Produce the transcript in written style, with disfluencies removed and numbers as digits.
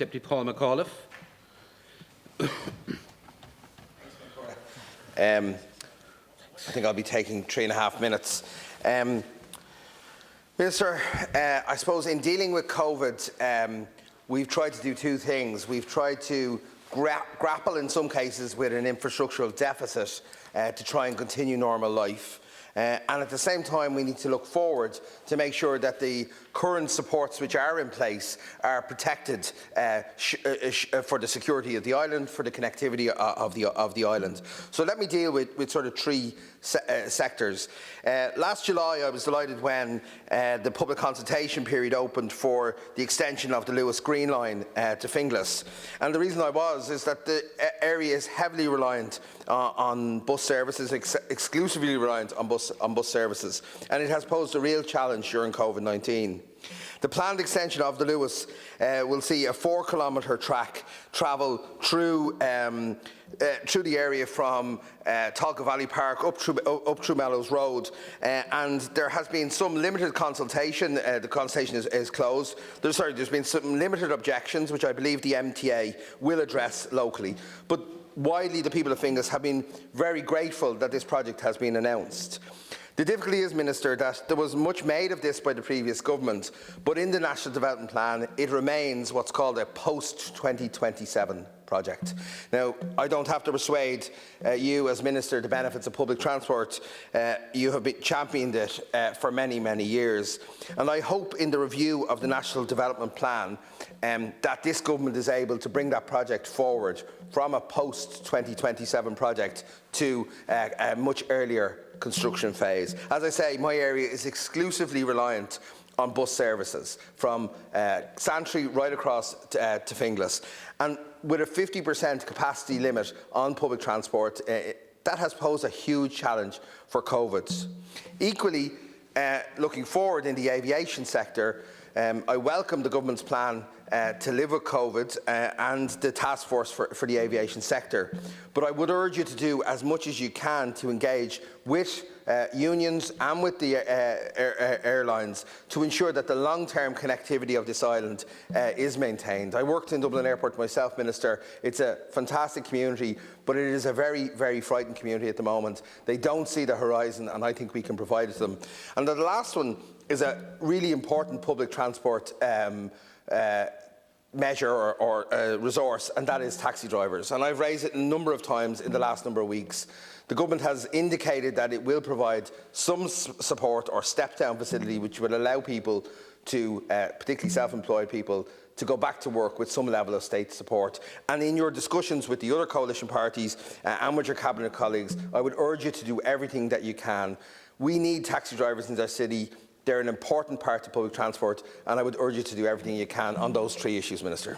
Deputy Paul McAuliffe. I think I'll be taking 3.5 minutes. Minister, I suppose in dealing with COVID, we've tried to do two things. We've tried to grapple in some cases with an infrastructural deficit to try and continue normal life. And at the same time, we need to look forward to make sure that the current supports which are in place are protected for the security of the island, for the connectivity of the island. So let me deal with sort of three sectors. Last July, I was delighted when the public consultation period opened for the extension of the Luas Green Line to Finglas. And the reason I was is that the area is heavily reliant on bus services, exclusively reliant on bus services, and it has posed a real challenge during COVID-19. The planned extension of the Luas will see a 4-kilometre track travel through the area from Tolka Valley Park up through Mellowes Road, and there has been some limited consultation. The consultation is closed. There's been some limited objections, which I believe the MTA will address locally. But widely, the people of Finglas have been very grateful that this project has been announced. The difficulty is, Minister, that there was much made of this by the previous government, but in the National Development Plan it remains what's called a post-2027 project. Now, I don't have to persuade you as Minister the benefits of public transport. You have championed it for many, many years. And I hope in the review of the National Development Plan that this government is able to bring that project forward from a post-2027 project to a much earlier construction phase. As I say, my area is exclusively reliant on bus services from Santry right across to Finglas. And with a 50% capacity limit on public transport, that has posed a huge challenge for COVID. Equally, looking forward in the aviation sector, I welcome the government's plan to live with COVID and the task force for the aviation sector. But I would urge you to do as much as you can to engage with unions and with the airlines to ensure that the long-term connectivity of this island is maintained. I worked in Dublin Airport myself, Minister. It's a fantastic community, but it is a very, very frightened community at the moment. They don't see the horizon, and I think we can provide it to them. And the last one is a really important public transport measure or resource, and that is taxi drivers. And I've raised it a number of times in the last number of weeks. The government has indicated that it will provide some support or step-down facility which will allow people to, particularly self-employed people, to go back to work with some level of state support. And in your discussions with the other coalition parties and with your cabinet colleagues, I would urge you to do everything that you can. We need taxi drivers in our city. They're an important part of public transport, and I would urge you to do everything you can on those three issues, Minister.